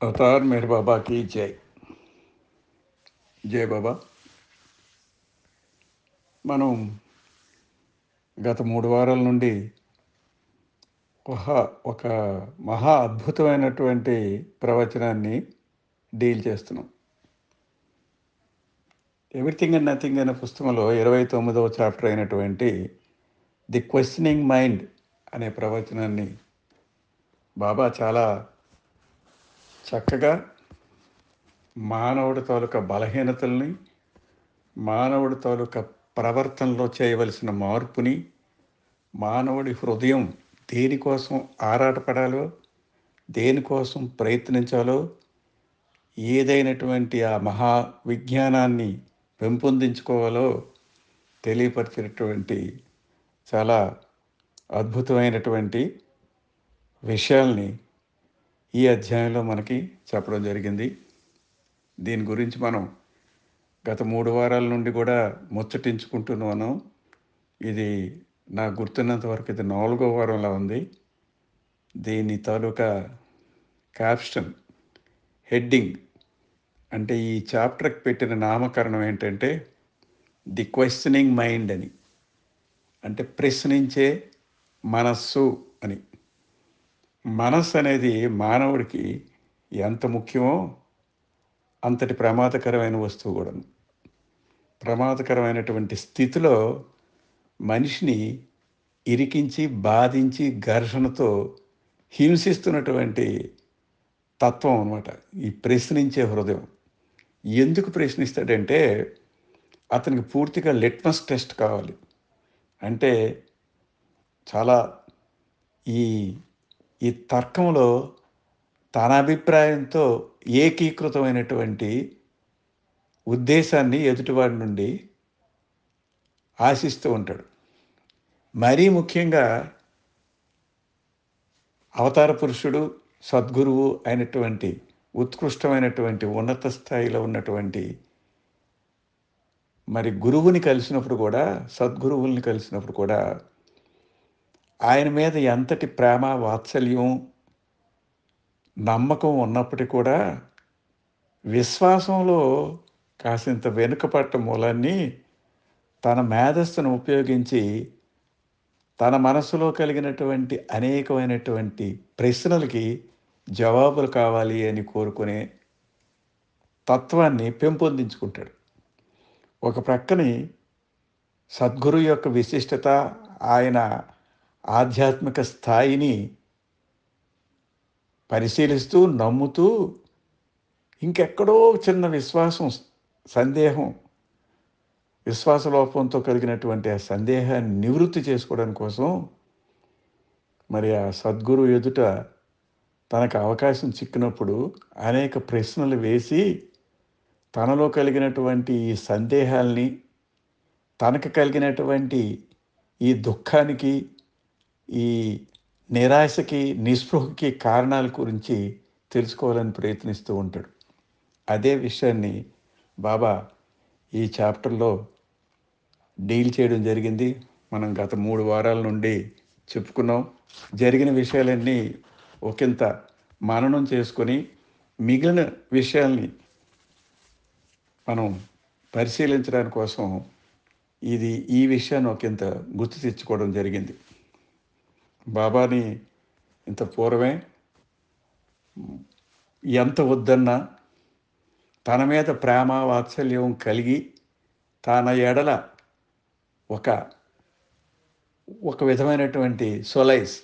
अवतार मेहर बाबा की जय జై బాబా. మనం గత 3 వారాల నుండి ఒక ఒక మహా అద్భుతమైనటువంటి ప్రవచనాన్ని డీల్ చేస్తున్నాం. ఎవ్రీథింగ్ అండ్ నథింగ్ అనే పుస్తకంలో 29వ చాప్టర్ అయినటువంటి ది క్వశ్చనింగ్ మైండ్ అనే ప్రవచనాన్ని బాబా చాలా చక్కగా మానవుడి తాలూకా బలహీనతల్ని, మానవుడి తాలూకా ప్రవర్తనలో చేయవలసిన మార్పుని, మానవుడి హృదయం దేనికోసం ఆరాటపడాలో, దేనికోసం ప్రయత్నించాలో, ఏదైనటువంటి ఆ మహా విజ్ఞానాన్ని పెంపొందించుకోవాలో తెలియపరిచినటువంటి చాలా అద్భుతమైనటువంటి విషయాల్ని ఈ అధ్యాయంలో మనకి చెప్పడం జరిగింది. దీని గురించి మనం గత 3 వారాల నుండి కూడా ముచ్చటించుకుంటున్నాను. ఇది నాకు గుర్తున్నంత వరకు ఇది 4వ వారంలా ఉంది. దీని తాలూకా క్యాప్షన్, హెడ్డింగ్ అంటే ఈ చాప్టర్కి పెట్టిన నామకరణం ఏంటంటే ది క్వశ్చనింగ్ మైండ్ అని, అంటే ప్రశ్నించే మనస్సు అని. మనస్సు అనేది మానవుడికి ఎంత ముఖ్యమో అంతటి ప్రమాదకరమైన వస్తువు కూడా. ప్రమాదకరమైనటువంటి స్థితిలో మనిషిని ఇరికించి, బాధించి, ఘర్షణతో హింసిస్తున్నటువంటి తత్వం అన్నమాట ఈ ప్రశ్నించే హృదయం. ఎందుకు ప్రశ్నిస్తాడంటే అతనికి పూర్తిగా లిట్మస్ టెస్ట్ కావాలి. అంటే చాలా ఈ ఈ తర్కంలో తన అభిప్రాయంతో ఏకీకృతమైనటువంటి ఉద్దేశాన్ని ఎదుటివాడి నుండి ఆశిస్తూ ఉంటాడు. మరీ ముఖ్యంగా అవతార పురుషుడు, సద్గురువు అయినటువంటి ఉత్కృష్టమైనటువంటి ఉన్నత స్థాయిలో ఉన్నటువంటి మరి గురువుని కలిసినప్పుడు కూడా, సద్గురువుల్ని కలిసినప్పుడు కూడా ఆయన మీద ఎంతటి ప్రేమ, వాత్సల్యం, నమ్మకం ఉన్నప్పటికీ కూడా విశ్వాసంలో కాసింత వెనుకపట్ట మూలాన్ని తన మేధస్సును ఉపయోగించి తన మనసులో కలిగినటువంటి అనేకమైనటువంటి ప్రశ్నలకి జవాబులు కావాలి అని కోరుకునే తత్వాన్ని పెంపొందించుకుంటాడు. ఒక ప్రక్కని సద్గురు యొక్క విశిష్టత, ఆయన ఆధ్యాత్మిక స్థాయిని పరిశీలిస్తూ, నమ్ముతూ ఇంకెక్కడో చిన్న విశ్వాసం, సందేహం, విశ్వాసలోపంతో కలిగినటువంటి ఆ సందేహాన్ని నివృత్తి చేసుకోవడం కోసం మరి ఆ సద్గురు ఎదుట తనకు అవకాశం చిక్కినప్పుడు అనేక ప్రశ్నలు వేసి తనలో కలిగినటువంటి ఈ సందేహాల్ని, తనకు కలిగినటువంటి ఈ దుఃఖానికి, ఈ నిరాశకి, నిస్పృహకి కారణాల గురించి తెలుసుకోవాలని ప్రయత్నిస్తూ ఉంటాడు. అదే విషయాన్ని బాబా ఈ చాప్టర్లో డీల్ చేయడం జరిగింది. మనం గత 3 వారాల నుండి చెప్పుకున్నాం. జరిగిన విషయాలన్నీ ఒకంత మననం చేసుకొని మిగిలిన విషయాల్ని మనం పరిశీలించడానికి కోసం ఈ విషయాన్ని ఒకంత గుర్తు తెచ్చుకోవడం జరిగింది. బాబాని ఇంత పూర్వమే ఎంత వద్దన్నా తన మీద ప్రేమ, వాత్సల్యం కలిగి తన ఎడల ఒక విధమైనటువంటి సొలైస్,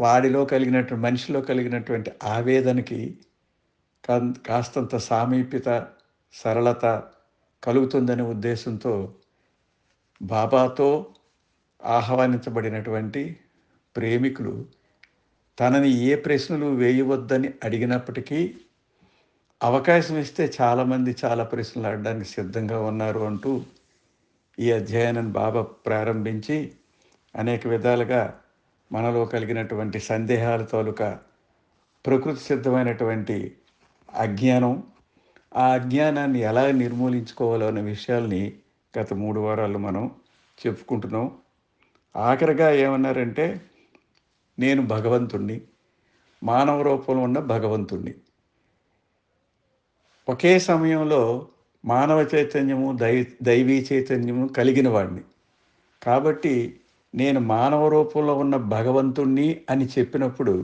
వాడిలో కలిగినటువంటి, మనిషిలో కలిగినటువంటి ఆవేదనకి కాస్తంత సామీప్యత, సరళత కలుగుతుందనే ఉద్దేశంతో బాబాతో ఆహ్వానించబడినటువంటి ప్రేమికులు తనని ఏ ప్రశ్నలు వేయవద్దని అడిగినప్పటికీ అవకాశం ఇస్తే చాలామంది చాలా ప్రశ్నలు అడగడానికి సిద్ధంగా ఉన్నారు అంటూ ఈ అధ్యయనాన్ని బాబా ప్రారంభించి అనేక విధాలుగా మనలో కలిగినటువంటి సందేహాల తాలూకా ప్రకృతి సిద్ధమైనటువంటి అజ్ఞానం, ఆ అజ్ఞానాన్ని ఎలా నిర్మూలించుకోవాలో అనే విషయాల్ని గత 3 వారాలు మనం చెప్పుకుంటున్నాం. ఆఖరిగా ఏమన్నారంటే, నేను భగవంతుణ్ణి, మానవ రూపంలో ఉన్న భగవంతుణ్ణి. ఒకే సమయంలో మానవ చైతన్యము, దైవీ చైతన్యము కలిగిన వాడిని. కాబట్టి నేను మానవ రూపంలో ఉన్న భగవంతుణ్ణి అని చెప్పినప్పుడు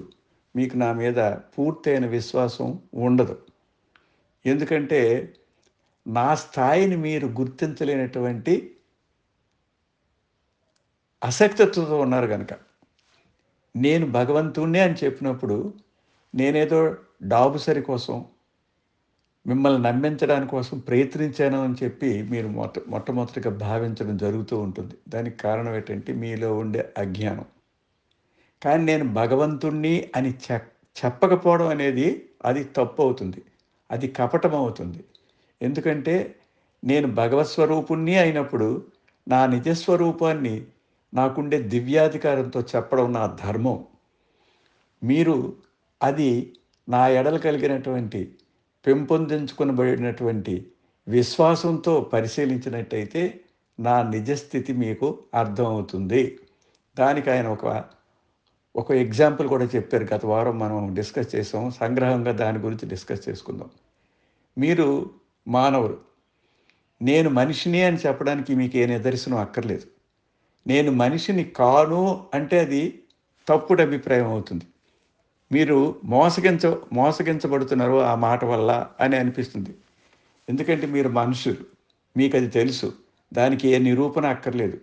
మీకు నా మీద పూర్తయిన విశ్వాసం ఉండదు. ఎందుకంటే నా స్థాయిని మీరు గుర్తించలేనటువంటి అసక్తతతో ఉన్నారు గనక. నేను భగవంతుణ్ణే అని చెప్పినప్పుడు నేనేదో డాబుసరి కోసం, మిమ్మల్ని నమ్మించడానికి కోసం ప్రయత్నించాను అని చెప్పి మీరు మొట్టమొదటిగా భావించడం జరుగుతూ ఉంటుంది. దానికి కారణం ఏంటంటే మీలో ఉండే అజ్ఞానం. కానీ నేను భగవంతుణ్ణి అని చెప్పకపోవడం అనేది అది తప్పు అవుతుంది. అది కపటం అవుతుంది. ఎందుకంటే నేను భగవత్ స్వరూపుణ్ణి అయినప్పుడు నా నిజస్వరూపాన్ని నాకుండే దివ్యాధికారంతో చెప్పడం నా ధర్మం. మీరు అది నా ఎడల కలిగినటువంటి పెంపొందించుకొనబడినటువంటి విశ్వాసంతో పరిశీలించినట్టయితే నా నిజస్థితి మీకు అర్థమవుతుంది. దానికి ఆయన ఒక ఎగ్జాంపుల్ కూడా చెప్పారు. గత వారం మనం డిస్కస్ చేసాం. సంగ్రహంగా దాని గురించి డిస్కస్ చేసుకుందాం. మీరు మానవులు, నేను మనిషిని అని చెప్పడానికి మీకు ఏ నిదర్శనం అక్కర్లేదు. నేను మనిషిని కాను అంటే అది తప్పుడు అభిప్రాయం అవుతుంది. మీరు మోసగించబడుతున్నారు ఆ మాట వల్ల అని అనిపిస్తుంది. ఎందుకంటే మీరు మనుషులు, మీకు అది తెలుసు. దానికి ఏ నిరూపణ అక్కర్లేదు,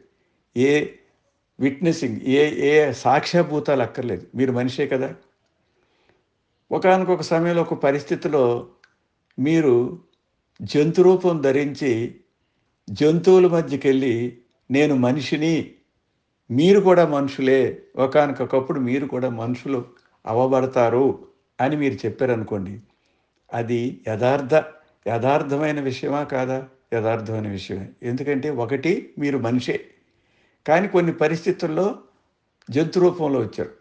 ఏ విట్నెసింగ్, ఏ సాక్ష్యభూతాలు అక్కర్లేదు. మీరు మనిషే కదా. ఒకానొక సమయంలో ఒక పరిస్థితిలో మీరు జంతు రూపం ధరించి జంతువుల మధ్యకెళ్ళి నేను మనిషిని, మీరు కూడా మనుషులే, ఒకానొకప్పుడు మీరు కూడా మనుషులు అవ్వబడతారు అని మీరు చెప్పారనుకోండి, అది యథార్థమైన విషయమా కాదా? యథార్థమైన విషయమే. ఎందుకంటే ఒకటి, మీరు మనిషే, కానీ కొన్ని పరిస్థితుల్లో జంతు రూపంలో వచ్చారు,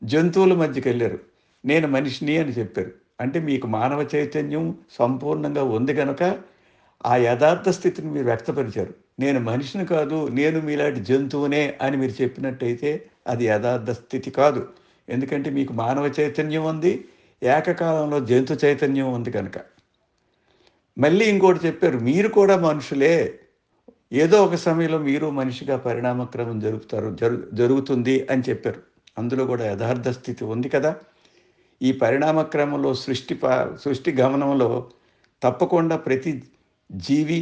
జంతువుల మధ్యకి వెళ్ళారు, నేను మనిషిని అని చెప్పారు. అంటే మీకు మానవ చైతన్యం సంపూర్ణంగా ఉంది కనుక ఆ యథార్థ స్థితిని మీరు వ్యక్తపరిచారు. నేను మనిషిని కాదు, నేను మీలాంటి జంతువునే అని మీరు చెప్పినట్టయితే అది యథార్థ స్థితి కాదు. ఎందుకంటే మీకు మానవ చైతన్యం ఉంది, ఏకకాలంలో జంతు చైతన్యం ఉంది కనుక. మళ్ళీ ఇంకోటి చెప్పారు, మీరు కూడా మనుషులే, ఏదో ఒక సమయంలో మీరు మనిషిగా పరిణామక్రమం జరుగుతుంది అని చెప్పారు. అందులో కూడా యథార్థ స్థితి ఉంది కదా. ఈ పరిణామక్రమంలో సృష్టి గమనంలో తప్పకుండా ప్రతి జీవి,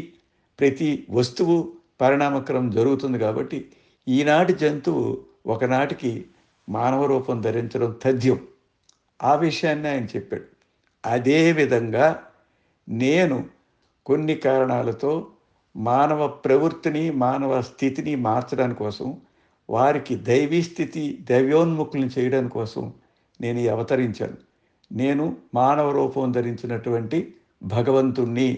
ప్రతి వస్తువు పరిణామక్రమం జరుగుతుంది. కాబట్టి ఈనాటి జంతువు ఒకనాటికి మానవ రూపం ధరించడం తథ్యం. ఆ విషయాన్ని ఆయన చెప్పాడు. అదేవిధంగా నేను కొన్ని కారణాలతో మానవ ప్రవృత్తిని, మానవ స్థితిని మార్చడానికి కోసం, వారికి దైవీ స్థితి, దైవోన్ముఖులను చేయడం కోసం నేను అవతరించాను. నేను మానవ రూపం ధరించినటువంటి భగవంతుణ్ణి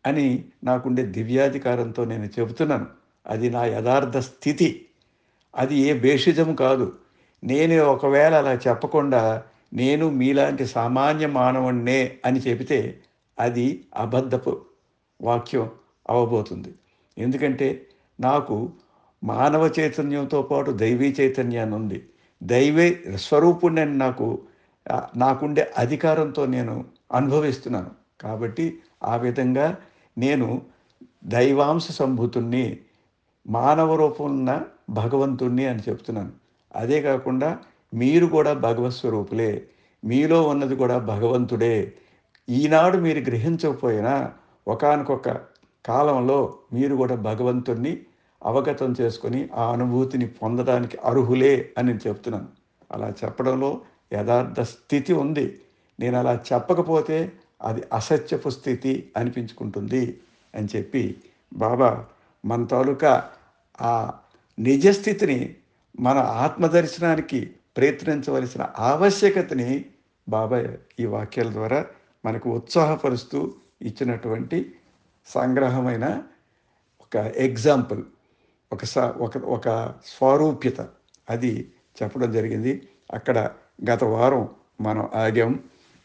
అని నాకుండే దివ్యాధికారంతో నేను చెబుతున్నాను. అది నా యథార్థ స్థితి, అది ఏ భేషజం కాదు. నేను ఒకవేళ అలా చెప్పకుండా నేను మీలాంటి సామాన్య మానవుణ్ణే అని చెబితే అది అబద్ధపు వాక్యం అవ్వబోతుంది. ఎందుకంటే నాకు మానవ చైతన్యంతో పాటు దైవీ చైతన్యాన్ని ఉంది. దైవీ స్వరూపుణ్ణి నాకుండే అధికారంతో నేను అనుభవిస్తున్నాను. కాబట్టి ఆ విధంగా నేను దైవాంశ సంభూతుణ్ణి, మానవ రూపం ఉన్న భగవంతుణ్ణి అని చెప్తున్నాను. అదే కాకుండా మీరు కూడా భగవత్ స్వరూపులే, మీలో ఉన్నది కూడా భగవంతుడే. ఈనాడు మీరు గ్రహించకపోయినా ఒకానొక కాలంలో మీరు కూడా భగవంతుణ్ణి అవగతం చేసుకొని ఆ అనుభూతిని పొందడానికి అర్హులే అని నేను చెప్తున్నాను. అలా చెప్పడంలో యథార్థ స్థితి ఉంది. నేను అలా చెప్పకపోతే అది అసత్యపు స్థితి అనిపించుకుంటుంది అని చెప్పి బాబా మన తాలూకా ఆ నిజస్థితిని, మన ఆత్మదర్శనానికి ప్రయత్నించవలసిన ఆవశ్యకతని బాబా ఈ వాక్యాల ద్వారా మనకు ఉత్సాహపరుస్తూ ఇచ్చినటువంటి సంగ్రహమైన ఒక ఎగ్జాంపుల్, ఒక స్వరూప్యత అది చెప్పడం జరిగింది. అక్కడ గత వారం మనం ఆగాం.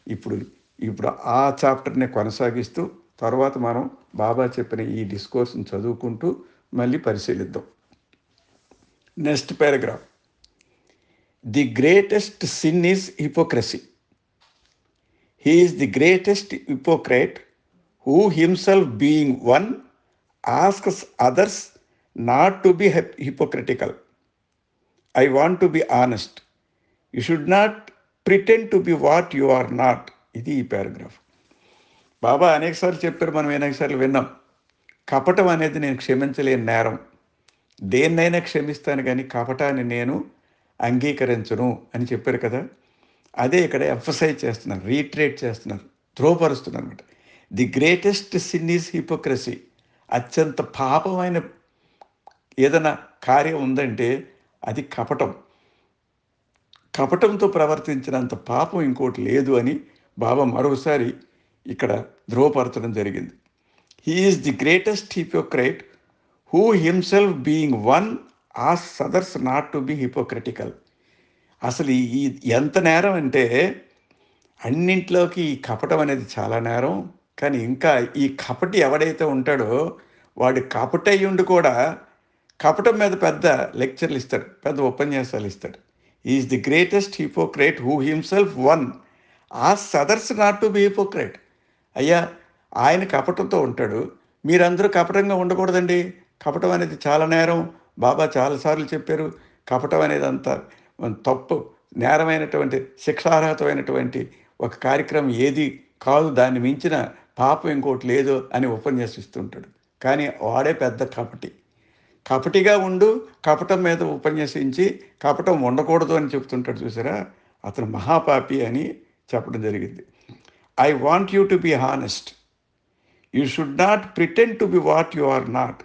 ఇప్పుడు ఆ చాప్టర్ని కొనసాగిస్తూ తర్వాత మనం బాబా చెప్పిన ఈ డిస్కోర్స్ని చదువుకుంటూ మళ్ళీ పరిశీలిద్దాం. Next paragraph. The greatest sin is hypocrisy. He is the greatest hypocrite who himself being one asks others not to be hypocritical. I want to be honest. You should not pretend to be what you are not. ఇది ఈ paragraph. బాబా అనేకసార్లు చెప్పారు, మనం అనేకసార్లు విన్నాం. కపటం అనేది నేను క్షమించలేని నేరం. దేన్నైనా క్షమిస్తాను కానీ కపటాన్ని నేను అంగీకరించను అని చెప్పారు కదా. అదే ఇక్కడ ఎంఫసైజ్ చేస్తున్నారు, రీట్రేట్ చేస్తున్నారు, ధ్రువపరుస్తున్నారు అనమాట. The greatest sin is hypocrisy. అత్యంత పాపమైన ఏదైనా కార్యం ఉందంటే అది కపటం. కపటంతో ప్రవర్తించినంత పాపం ఇంకోటి లేదు అని బాబా మరోసారి ఇక్కడ ధ్రువపరచడం జరిగింది. He is the greatest hypocrite who himself being one asks others not to be hypocritical. అసలు ఈ ఎంత నేరం అంటే అన్నింట్లోకి ఈ కపటం అనేది చాలా నేరం. కానీ ఇంకా ఈ కపటి ఎవడైతే ఉంటాడో వాడు కపటయ్యుండి కూడా కపటం మీద పెద్ద లెక్చర్లు ఇస్తాడు, పెద్ద ఉపన్యాసాలు ఇస్తాడు. Is the greatest hypocrite who himself one asks others not to B hypocrite. అయ్యా, ఆయన కపటంతో ఉంటాడు, మీరందరూ కపటంగా ఉండకూడదండి. కపటం అనేది చాలా నేరం. బాబా చాలాసార్లు చెప్పారు, కపటం అనేది అంత తప్పు, నేరమైనటువంటి, శిక్షార్హతమైనటువంటి ఒక కార్యక్రమం ఏది కాదు, దాన్ని మించిన పాపం ఇంకోటి లేదు అని ఉపన్యసిస్తుంటాడు. కానీ వాడే పెద్ద కపటి. కపటిగా ఉండు, కపటం మీద ఉపన్యసించి కపటం ఉండకూడదు అని చెప్తుంటాడు చూసారా, అతను మహాపాపి అని చెప్పడం జరిగింది. I want you to be honest. You should not pretend to be what you are not.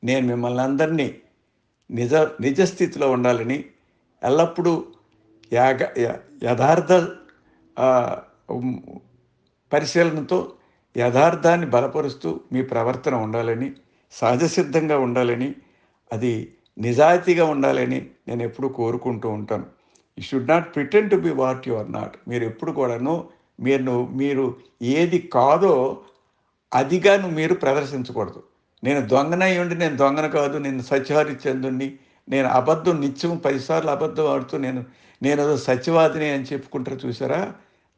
నేను మిమ్మల్ని అందరినీ నిజస్థితిలో ఉండాలని, ఎల్లప్పుడూ యథార్థ పరిశీలనతో యథార్థాన్ని బలపరుస్తూ మీ ప్రవర్తన ఉండాలని, సహజసిద్ధంగా ఉండాలని, అది నిజాయితీగా ఉండాలని నేను ఎప్పుడు కోరుకుంటూ ఉంటాను. You should not pretend to be what you are not. మీరు ఎప్పుడు కూడాను మీరు ఏది కాదో అదిగాను మీరు ప్రదర్శించకూడదు. నేను దొంగనై ఉండి నేను దొంగన కాదు, నేను సత్యహరిచంద్రుణ్ణి, నేను అబద్ధం నిత్యం 10 సార్లు అబద్ధం ఆడుతూ నేను ఏదో సత్యవాదిని అని చెప్పుకుంటారు చూసారా,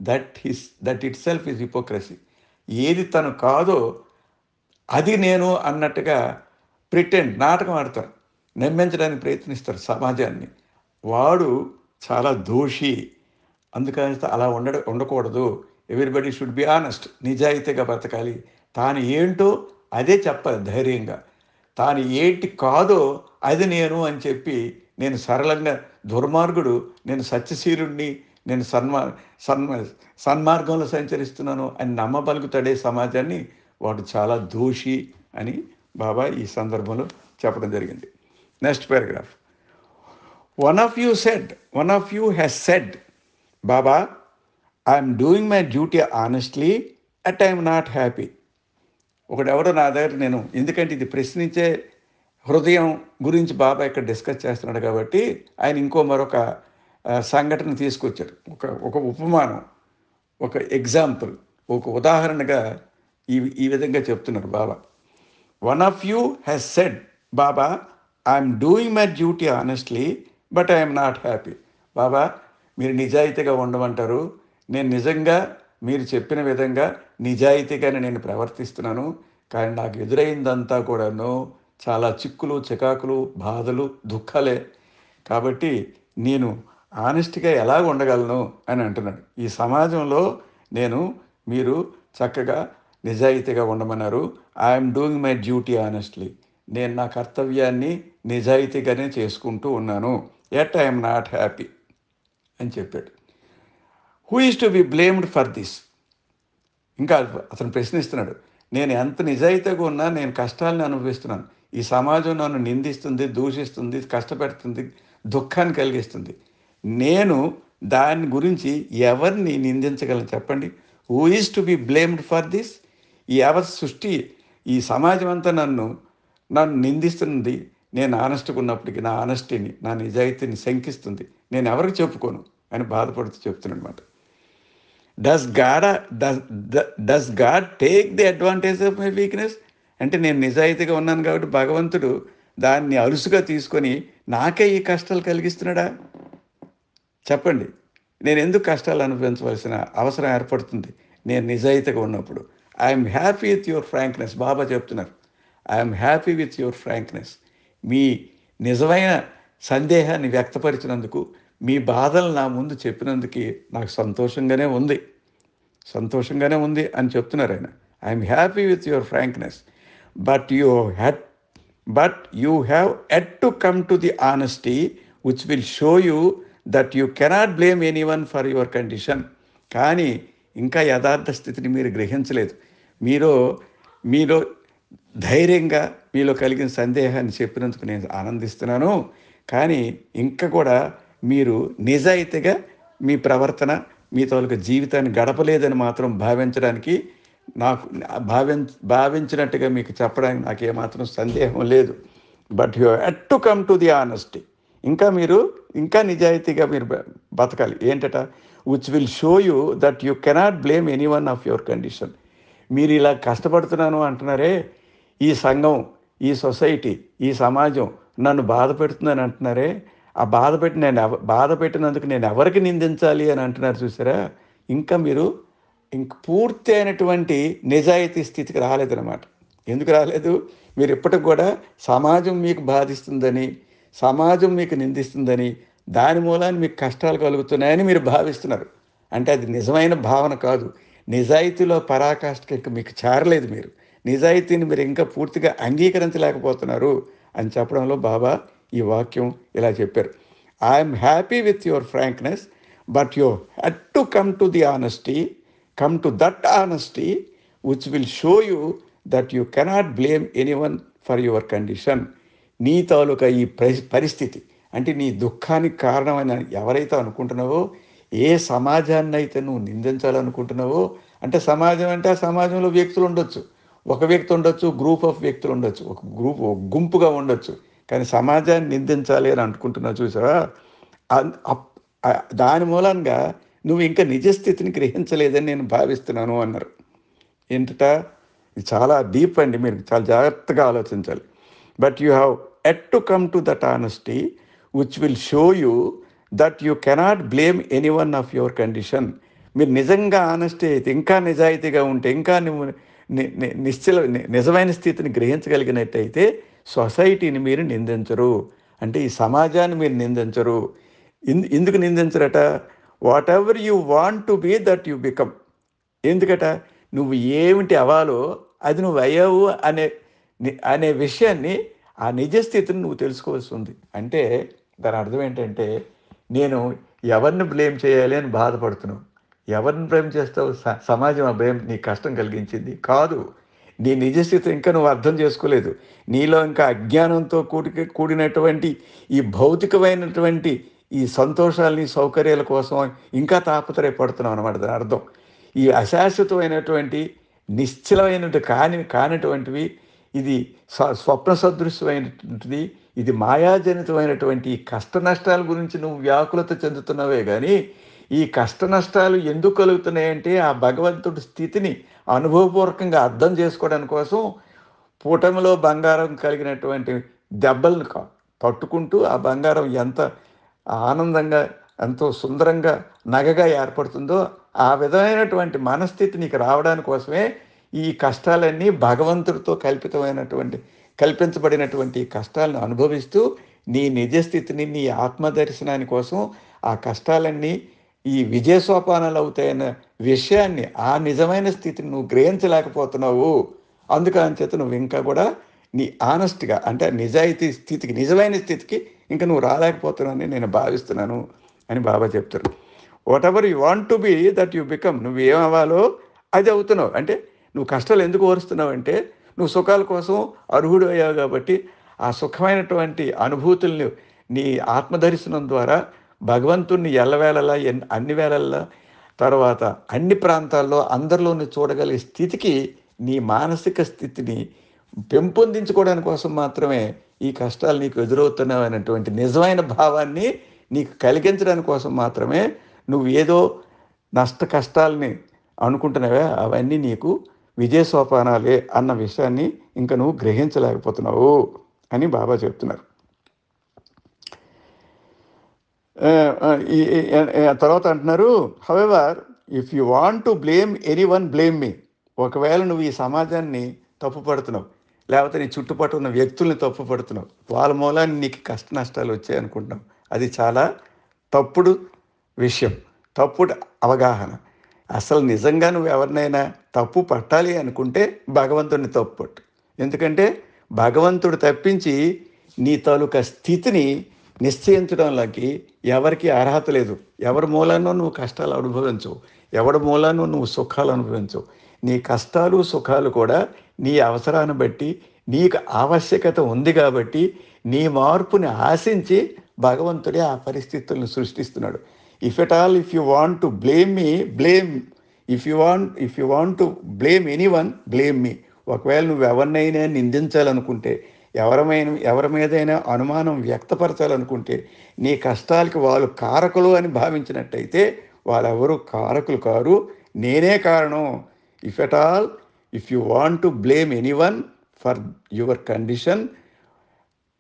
that it self is hypocrisy. ఏది తను కాదో అది నేను అన్నట్టుగా ప్రిటెండ్, నాటకం ఆడతారు, నమ్మించడానికి ప్రయత్నిస్తారు సమాజాన్ని. వాడు చాలా దోషి. అందుకని అలా ఉండకూడదు. Everybody should be honest. నిజాయితీగా బ్రతకాలి. తాను ఏంటో అదే చెప్పాలి ధైర్యంగా. తాను ఏంటి కాదో అది నేను అని చెప్పి, నేను సరళంగా దుర్మార్గుడు, నేను సత్యశీలుణ్ణి, నేను సన్మార్గంలో సంచరిస్తున్నాను అని నమ్మబలుగుతాడే సమాజాన్ని, వాడు చాలా దోషి అని బాబా ఈ సందర్భంలో చెప్పడం జరిగింది. Next paragraph. One of you has said, Baba, I'm doing my duty honestly, but I'm not happy. ఒకడెవడో నా దగ్గర, నేను ఎందుకంటే ఇది ప్రశ్నించే హృదయం గురించి బాబా ఇక్కడ డిస్కస్ చేస్తున్నాడు కాబట్టి ఆయన మరొక సంఘటన తీసుకొచ్చారు. ఒక ఉపమానం, ఒక ఎగ్జాంపుల్, ఒక ఉదాహరణగా ఈ విధంగా చెప్తున్నారు Baba. One of you has said, Baba, I'm doing my duty honestly, but I'm not happy. Baba, మీరు నిజాయితీగా ఉండమంటారు, నేను నిజంగా మీరు చెప్పిన విధంగా నిజాయితీగానే నేను ప్రవర్తిస్తున్నాను, కానీ నాకు ఎదురైందంతా కూడాను చాలా చిక్కులు, చికాకులు, బాధలు, దుఃఖాలే. కాబట్టి నేను ఆనెస్ట్గా ఎలా ఉండగలను అని అంటున్నాడు. ఈ సమాజంలో మీరు చక్కగా నిజాయితీగా ఉండమన్నారు. I'm doing my duty honestly. నేను నా కర్తవ్యాన్ని నిజాయితీగానే చేసుకుంటూ ఉన్నాను. ఎట్ ఐఎమ్ నాట్ హ్యాపీ అని చెప్పాడు. Who is to be blamed for this? ఇంకా అతను ప్రశ్నిస్తున్నాడు, నేను ఎంత నిజాయితీగా ఉన్నా నేను కష్టాలను అనుభవిస్తున్నాను. ఈ సమాజం నన్ను నిందిస్తుంది, దూషిస్తుంది, కష్టపెడుతుంది, దుఃఖాన్ని కలిగిస్తుంది. నేను దాని గురించి ఎవరిని నిందించగలను చెప్పండి? Who is to be blamed for this? ఈ సృష్టి, ఈ సమాజం అంతా నన్ను నిందిస్తుంది. నేను ఆనెస్ట్గా ఉన్నప్పటికీ నా ఆనెస్టీని, నా నిజాయితీని శంకిస్తుంది. నేను ఎవరికి చెప్పుకోను అని బాధపడుతూ చెప్తున్నాను అనమాట. Does God take the advantage of my weakness? అంటే నేను నిజాయితీగా ఉన్నాను కాబట్టి భగవంతుడు దాన్ని అరుసుగా తీసుకొని నాకే ఈ కష్టాలు కలిగిస్తున్నాడా? చెప్పండి. నేను ఎందుకు కష్టాలు అనుభవించవలసిన అవసరం ఏర్పడుతుంది నేను నిజాయితీగా ఉన్నప్పుడు. I'm happy with your frankness. Baba చెప్తున్నారు, I'm happy with your frankness. మీ నిజమైన సందేహాన్ని వ్యక్తపరిచినందుకు, మీ బాధలు నా ముందు చెప్పినందుకు నాకు సంతోషంగానే ఉంది అని చెప్తున్నారు ఆయన. I'm happy with your frankness, but you had you have at to come to the honesty which will show you that you cannot blame anyone for your condition. కానీ ఇంకా యథార్థ స్థితిని మీరు గ్రహించలేదు. మీలో ధైర్యంగా మీలో కలిగిన సందేహాన్ని చెప్పినందుకు నేను ఆనందిస్తున్నాను. కానీ ఇంకా కూడా మీరు నిజాయితీగా మీ ప్రవర్తన, మీ తాలూకు జీవితాన్ని గడపలేదని మాత్రం నాకు భావించినట్టుగా మీకు చెప్పడానికి నాకు ఏమాత్రం సందేహం లేదు. But you had to come to the honesty. ఇంకా నిజాయితీగా మీరు బతకాలి. ఏంటట? Which will show you that you cannot blame any one of your condition. మీరు ఇలా కష్టపడుతున్నాను అంటున్నారే, ఈ సంఘం, ఈ సొసైటీ, ఈ సమాజం నన్ను బాధ పెడుతుందని అంటున్నారే, ఆ బాధ పెట్టినందుకు నేను ఎవరికి నిందించాలి అని అంటున్నారు చూసారా? మీరు పూర్తి అయినటువంటి నిజాయితీ స్థితికి రాలేదన్నమాట. ఎందుకు రాలేదు? మీరు ఇప్పటికి కూడా సమాజం మీకు బాధిస్తుందని, సమాజం మీకు నిందిస్తుందని, దాని మూలాన్ని మీకు కష్టాలు కలుగుతున్నాయని మీరు భావిస్తున్నారు. అంటే అది నిజమైన భావన కాదు. నిజాయితీలో పరాకాష్ఠకి మీకు చేరలేదు. నిజాయితీని మీరు ఇంకా పూర్తిగా అంగీకరించలేకపోతున్నారు అని చెప్పడంలో బాబా ఈ వాక్యం ఇలా చెప్పారు. I'm happy with your frankness, but you had to come to that honesty which will show you that you cannot blame anyone for your condition. నీ తాలూకా ఈ పరిస్థితి, అంటే నీ దుఃఖానికి కారణమైన ఎవరైతే అనుకుంటున్నావో, ఏ సమాజాన్ని అయితే నువ్వు నిందించాలనుకుంటున్నావో, అంటే సమాజం అంటే ఆ సమాజంలో వ్యక్తులు ఉండొచ్చు, ఒక వ్యక్తి ఉండొచ్చు, గ్రూప్ ఆఫ్ వ్యక్తులు ఉండొచ్చు, ఒక గుంపుగా ఉండొచ్చు. కానీ సమాజాన్ని నిందించాలి అని అనుకుంటున్నావు చూసావా? దాని మూలంగా నువ్వు ఇంకా నిజస్థితిని గ్రహించలేదని నేను భావిస్తున్నాను అన్నారు. ఏంటట? ఇది చాలా డీప్ అండి, మీరు చాలా జాగ్రత్తగా ఆలోచించాలి. But you have at to come to that honesty which will show you that you cannot blame any one of your condition. మీరు నిజంగా ఆనెస్టీ అయితే, ఇంకా నిజాయితీగా ఉంటే, ఇంకా నువ్వు నిజమైన స్థితిని గ్రహించగలిగినట్టయితే సొసైటీని మీరు నిందించరు, అంటే ఈ సమాజాన్ని మీరు నిందించరు. ఎందుకు నిందించరట? Whatever you want to be that you become. ఎందుకట? నువ్వు ఏమిటి అవ్వాలో అది నువ్వు అయ్యావు అనే విషయాన్ని, ఆ నిజస్థితిని నువ్వు తెలుసుకోవాల్సి ఉంది. అంటే దాని అర్థం ఏంటంటే, నేను ఎవరిని బ్లేమ్ చేయాలి అని బాధపడుతున్నావు. ఎవరిని బ్లేమ్ చేస్తావు? సమాజం ఆ బ్లేమ్ నీకు కష్టం కలిగించింది కాదు. నీ నిజస్థితి ఇంకా నువ్వు అర్థం చేసుకోలేదు. నీలో ఇంకా అజ్ఞానంతో కూడినటువంటి ఈ భౌతికమైనటువంటి ఈ సంతోషాలని, సౌకర్యాల కోసం ఇంకా తాపత్రయపడుతున్నావు అన్నమాట. దాని అర్థం ఈ అశాశ్వతమైనటువంటి, నిశ్చలమైనటువంటి కానటువంటివి, ఇది స్వప్న సదృశ్యమైనటువంటిది, ఇది మాయాజనితమైనటువంటి కష్ట నష్టాల గురించి నువ్వు వ్యాకులత చెందుతున్నావే కానీ, ఈ కష్ట నష్టాలు ఎందుకు కలుగుతున్నాయంటే ఆ భగవంతుడి స్థితిని అనుభవపూర్వకంగా అర్థం చేసుకోవడానికి కోసం పూటమిలో బంగారం కలిగినటువంటి దెబ్బలను పట్టుకుంటూ ఆ బంగారం ఎంత ఆనందంగా, ఎంతో సుందరంగా, నగగా ఏర్పడుతుందో ఆ విధమైనటువంటి మనస్థితి నీకు రావడానికి కోసమే ఈ కష్టాలన్నీ భగవంతుడితో కల్పించబడినటువంటి కష్టాలను అనుభవిస్తూ నీ నిజస్థితిని, నీ ఆత్మదర్శనాని కోసం ఆ కష్టాలన్నీ ఈ విజయ సోపానాలు అవుతాయన్న విషయాన్ని, ఆ నిజమైన స్థితిని నువ్వు గ్రహించలేకపోతున్నావు. అందుకని చేత నువ్వు ఇంకా కూడా నీ ఆనెస్ట్గా, అంటే నిజాయితీ స్థితికి, నిజమైన స్థితికి ఇంకా నువ్వు రాలేకపోతున్నావని నేను భావిస్తున్నాను అని బాబా చెప్తారు. Whatever you want to be that you become. నువ్వు ఏమవ్వాలో అది అవుతున్నావు. అంటే నువ్వు కష్టాలు ఎందుకు ఓరుస్తున్నావు అంటే, నువ్వు సుఖాల కోసం అర్హుడు అయ్యావు కాబట్టి ఆ సుఖమైనటువంటి అనుభూతుల్ని నీ ఆత్మదర్శనం ద్వారా భగవంతుణ్ణి ఎల్లవేళలా, అన్ని వేళల్లో, తర్వాత అన్ని ప్రాంతాల్లో అందరిలోని చూడగలిగే స్థితికి, నీ మానసిక స్థితిని పెంపొందించుకోవడానికి కోసం మాత్రమే ఈ కష్టాలు నీకు ఎదురవుతున్నావనేటువంటి నిజమైన భావాన్ని నీకు కలిగించడానికి కోసం మాత్రమే నువ్వు ఏదో కష్టాలని అనుకుంటున్నావే, అవన్నీ నీకు విజయ సోపానాలే అన్న విషయాన్ని ఇంకా నువ్వు గ్రహించలేకపోతున్నావు అని బాబా చెప్తున్నారు. తర్వాత అంటున్నారు, however if you want to blame anyone blame me. ఒకవేళ నువ్వు ఈ సమాజాన్ని తప్పు పడుతున్నావు, లేకపోతే నీ చుట్టుపక్కల ఉన్న వ్యక్తుల్ని తప్పు పడుతున్నావు, వాళ్ళ మూలాన్ని నీకు కష్ట నష్టాలు వచ్చాయి అనుకుంటున్నావు, అది చాలా తప్పుడు విషయం, తప్పుడు అవగాహన. అసలు నిజంగా నువ్వు ఎవరినైనా తప్పు పట్టాలి అనుకుంటే భగవంతుడిని తప్పు పట్టు. ఎందుకంటే భగవంతుడు తప్పించి నీ తాలూకా స్థితిని నిశ్చయించడంలోకి ఎవరికి అర్హత లేదు. ఎవరి మూలానో నువ్వు కష్టాలు అనుభవించవు, ఎవరి మూలానో నువ్వు సుఖాలు అనుభవించవు. నీ కష్టాలు సుఖాలు కూడా నీ అవసరాన్ని బట్టి, నీకు ఆవశ్యకత ఉంది కాబట్టి నీ మార్పుని ఆశించి భగవంతుడే ఆ పరిస్థితులను సృష్టిస్తున్నాడు. If you want to blame me blame, if you want to blame anyone blame me. ఒకవేళ నువ్వు ఎవరినైనా నిందించాలనుకుంటే, ఎవరి మీదైనా అనుమానం వ్యక్తపరచాలనుకుంటే, నీ కష్టాలకి వాళ్ళు కారకులు అని భావించినట్టయితే వాళ్ళెవరూ కారకులు కారు, నేనే కారణం. If you want to blame anyone for your condition,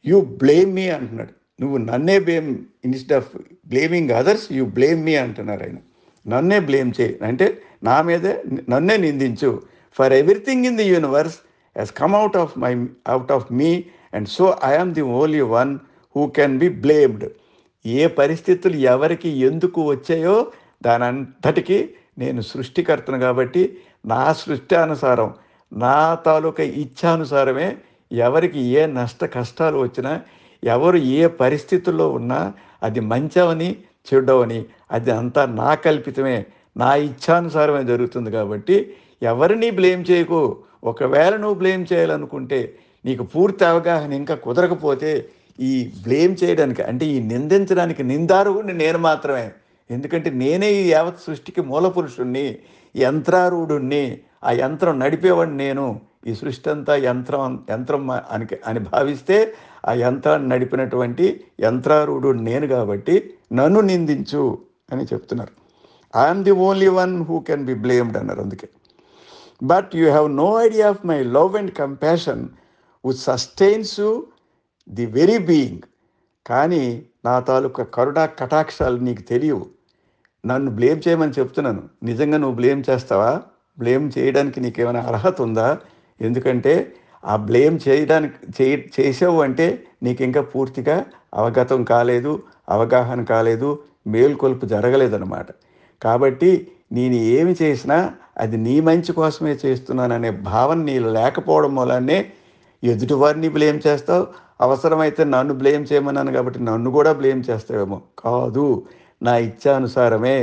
you blame me అంటున్నాడు. నువ్వు నన్నే blame, instead of blaming others you blame me అంటున్నారు ఆయన. నన్నే బ్లేమ్ చేయి అంటే నా మీదే నన్నే నిందించు. For everything in the universe has come out of me, and so I am the only one who can be blamed. ఏ పరిస్థితులు ఎవరికి ఎందుకు వచ్చాయో దానంతటికీ నేను సృష్టికర్తను కాబట్టి నా సృష్టానుసారం, నా తాలూకా ఇచ్ఛానుసారమే ఎవరికి ఏ నష్ట కష్టాలు వచ్చినా, ఎవరు ఏ పరిస్థితుల్లో ఉన్నా అది మంచవని చెడ్డవని అది అంతా నా కల్పితమే, నా ఇచ్ఛానుసారమే జరుగుతుంది. కాబట్టి ఎవరిని బ్లేమ్ చేయకు. ఒకవేళ నువ్వు బ్లేమ్ చేయాలనుకుంటే, నీకు పూర్తి అవగాహన ఇంకా కుదరకపోతే, ఈ బ్లేమ్ చేయడానికి అంటే ఈ నిందించడానికి నిందారుని నేను మాత్రమే. ఎందుకంటే నేనే ఈ యావత్ సృష్టికి మూల పురుషుణ్ణి, యంత్రారూఢుణ్ణి, ఆ యంత్రం నడిపేవాడిని నేను. ఈ సృష్టి అంతా యంత్రం అని భావిస్తే ఆ యంత్రాన్ని నడిపినటువంటి యంత్రారూఢుడు నేను కాబట్టి నన్ను నిందించు అని చెప్తున్నారు. I'm the only one who can be blamed అన్నారు. అందుకే but you have no idea of my love and compassion which sustains you the very being. కానీ నా తాలూకా కరుణ కటాక్షాలు నీకు తెలియవు. నన్ను బ్లేమ్ చేయమని చెప్తున్నాను, నిజంగా నువ్వు బ్లేమ్ చేస్తావా? బ్లేమ్ చేయడానికి నీకేమైనా అర్హత ఉందా? ఎందుకంటే ఆ బ్లేమ్ చేసావు అంటే నీకు ఇంకా పూర్తిగా అవగతం కాలేదు, అవగాహన కాలేదు, మేల్కొల్పు జరగలేదన్నమాట. కాబట్టి నేను ఏమి చేసినా అది నీ మంచి కోసమే చేస్తున్నాననే భావన నీలో లేకపోవడం వల్లనే ఎదుటివారిని బ్లేమ్ చేస్తావు. అవసరమైతే నన్ను బ్లేమ్ చేయమన్నాను కాబట్టి నన్ను కూడా బ్లేమ్ చేస్తావేమో. కాదు, నా ఇచ్ఛానుసారమే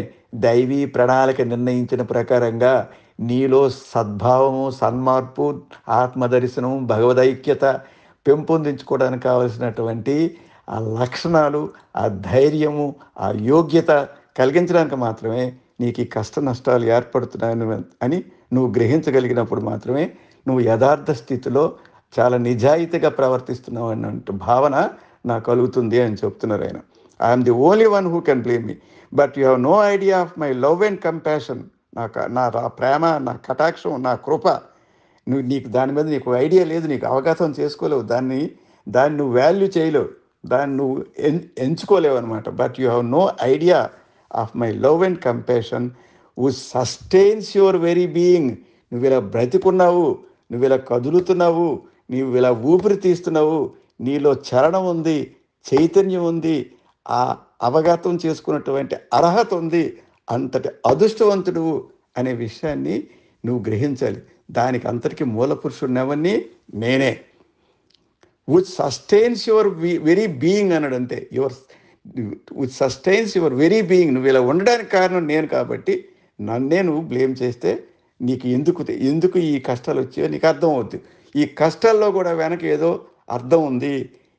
దైవీ ప్రణాళిక నిర్ణయించిన ప్రకారంగా నీలో సద్భావము, సన్మార్పు, ఆత్మదర్శనం, భగవదైక్యత పెంపొందించుకోవడానికి కావలసినటువంటి ఆ లక్షణాలు, ఆ ధైర్యము, ఆ యోగ్యత కలిగించడానికి మాత్రమే నీకు ఈ కష్ట నష్టాలు ఏర్పడుతున్నాయని అని నువ్వు గ్రహించగలిగినప్పుడు మాత్రమే నువ్వు యథార్థ స్థితిలో చాలా నిజాయితీగా ప్రవర్తిస్తున్నావు అన్నట్టు భావన నాకు కలుగుతుంది అని చెప్తున్నారు ఆయన. I'm the only one who can blame me, but you have no idea of my love and compassion. నా ప్రేమ, నా కటాక్షం, నా కృప నీకు దాని మీద నీకు ఐడియా లేదు, నీకు అవగాహన చేసుకోలేవు, దాన్ని నువ్వు వాల్యూ చేయలేవు, దాన్ని నువ్వు ఎంచుకోలేవు అనమాట. But you have no idea of my love and compassion which sustains your very being. నువ్వు ఇలా బ్రతికున్నావు, నువ్వు ఇలా కదులుతున్నావు, నువ్వు ఇలా ఊపిరి తీస్తున్నావు, నీలో చలనం ఉంది, చైతన్యం ఉంది, ఆ అవగతం చేసుకున్నటువంటి అర్హత ఉంది, అంతటి అదృష్టవంతుడు అనే విషయాన్ని నువ్వు గ్రహించాలి. దానికి అంతటికి మూల పురుషుడినవన్నీ నేనే. Which sustains your very being అన్నాడు అంతే. Which sustains your very being. నువ్వు ఇలా ఉండడానికి కారణం నేను కాబట్టి నన్నే నువ్వు బ్లేమ్ చేస్తే నీకు ఎందుకు ఈ కష్టాలు వచ్చాయో నీకు అర్థం అవుతుంది. ఈ కష్టాల్లో కూడా వెనక ఏదో అర్థం ఉంది,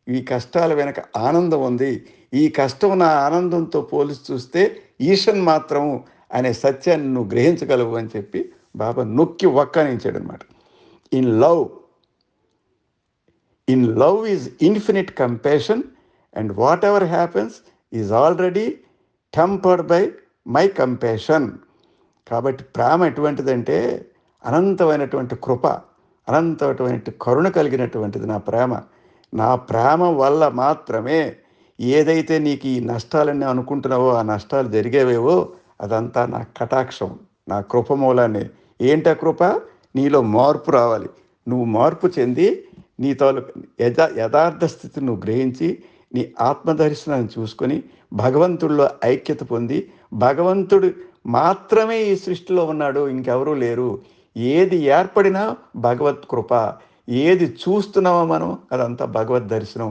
ఈ కష్టాల వెనక ఆనందం ఉంది. ఈ కష్టం నా ఆనందంతో పోల్చి చూస్తే ఈషన్ మాత్రం అనే సత్యాన్ని నువ్వు గ్రహించగలవు అని చెప్పి బాబా నొక్కి వక్కానించాడు అనమాట. In love is infinite compassion and what ever happens is already tempered by my compassion. కాబట్టి ప్రేమ ఎటువంటిదంటే అనంతమైనటువంటి కృప, అనంతమైనటువంటి కరుణ కలిగినటువంటిది నా ప్రేమ. నా ప్రేమ వల్ల మాత్రమే ఏదైతే నీకు ఈ నష్టాలన్నీ అనుకుంటున్నావో ఆ నష్టాలు జరిగేవేవో అదంతా నా కటాక్షం, నా కృప మూలాన్ని. ఏంటా కృప? నీలో మార్పు రావాలి. నువ్వు మార్పు చెంది నీ తాలూకు యథార్థ స్థితిని నువ్వు గ్రహించి నీ ఆత్మదర్శనాన్ని చూసుకొని భగవంతుడిలో ఐక్యత పొంది భగవంతుడు మాత్రమే ఈ సృష్టిలో ఉన్నాడు, ఇంకెవరూ లేరు. ఏది ఏర్పడినా భగవత్ కృప, ఏది చూస్తున్నామో మనం అదంతా భగవద్ దర్శనం,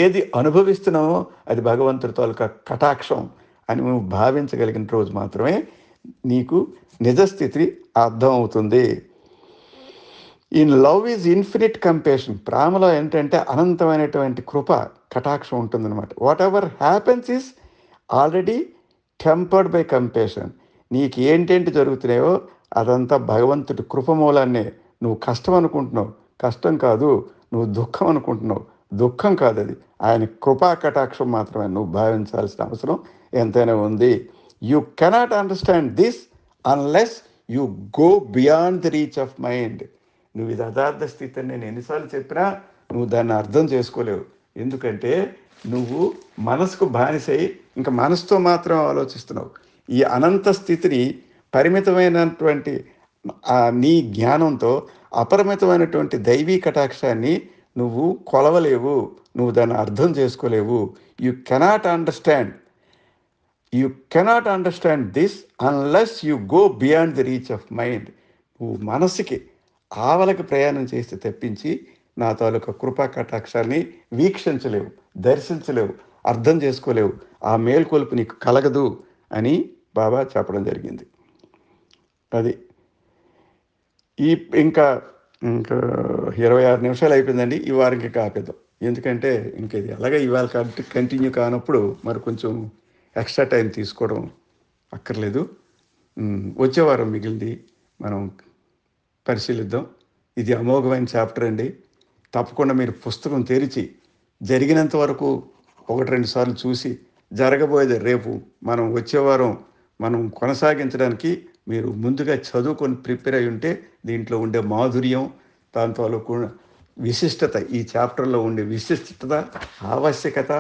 ఏది అనుభవిస్తున్నామో అది భగవంతుడి తాలూకా కటాక్షం అని నువ్వు భావించగలిగిన రోజు మాత్రమే నీకు నిజస్థితి అర్థం అవుతుంది. In love is infinite compassion. ప్రేమలో ఏంటంటే అనంతమైనటువంటి కృప, కటాక్షం ఉంటుందన్నమాట. What ever happens is already tempered by compassion. నీకు ఏంటేంటి జరుగుతున్నాయో అదంతా భగవంతుడి కృప మూలాన్నే. నువ్వు కష్టం అనుకుంటున్నావు, కష్టం కాదు. నువ్వు దుఃఖం అనుకుంటున్నావు, దుఃఖం కాదు. అది ఆయన కృపా కటాక్షం మాత్రమే నువ్వు భావించాల్సిన అవసరం ఎంతైనా ఉంది. You cannot understand this unless you go beyond the reach of mind. నువ్వు ఇది యథార్థ స్థితి అని నేను ఎన్నిసార్లు చెప్పినా నువ్వు దాన్ని అర్థం చేసుకోలేవు. ఎందుకంటే నువ్వు మనసుకు బానిసై ఇంకా మనసుతో మాత్రం ఆలోచిస్తున్నావు. ఈ అనంత స్థితిని పరిమితమైనటువంటి నీ జ్ఞానంతో అపరిమితమైనటువంటి దైవీ కటాక్షాన్ని నువ్వు కొలవలేవు, నువ్వు దాన్ని అర్థం చేసుకోలేవు. You cannot understand this unless you go beyond the reach of mind. నువ్వు మనసుకి ఆవలకు ప్రయాణం చేస్తే తప్పించి నా తాలూకా కృపా కటాక్షాన్ని వీక్షించలేవు, దర్శించలేవు, అర్థం చేసుకోలేవు. ఆ మేల్కొలుపు నీకు కలగదు అని బాబా చెప్పడం జరిగింది. అది ఇంకా ఇంకా 26 నిమిషాలు అయిపోయిందండి. ఈ వారికి కాపేద్దాం. ఎందుకంటే ఇంక ఇది అలాగే ఇవాళ కంటిన్యూ కానప్పుడు మరి కొంచెం ఎక్స్ట్రా టైం తీసుకోవడం అక్కర్లేదు. వచ్చే వారం మిగిలింది మనం పరిశీలిద్దాం. ఇది అమోఘమైన చాప్టర్ అండి. తప్పకుండా మీరు పుస్తకం తెరిచి జరిగినంత వరకు 1-2 సార్లు చూసి జరగబోయేది రేపు మనం వచ్చే వారం మనం కొనసాగించడానికి మీరు ముందుగా చదువుకొని ప్రిపేర్ అయి ఉంటే దీంట్లో ఉండే మాధుర్యం, దాంతో విశిష్టత, ఈ చాప్టర్లో ఉండే విశిష్టత, ఆవశ్యకత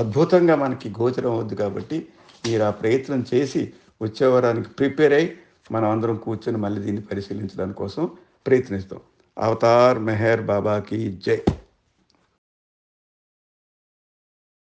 అద్భుతంగా మనకి గోచరం అవుద్ది. కాబట్టి మీరు ఆ ప్రయత్నం చేసి వచ్చే వారానికి ప్రిపేర్ అయ్యి మనం అందరం కూర్చొని మళ్ళీ దీన్ని పరిశీలించడానికి కోసం ప్రయత్నిస్తాం. అవతార్ మెహర్ బాబాకి జై.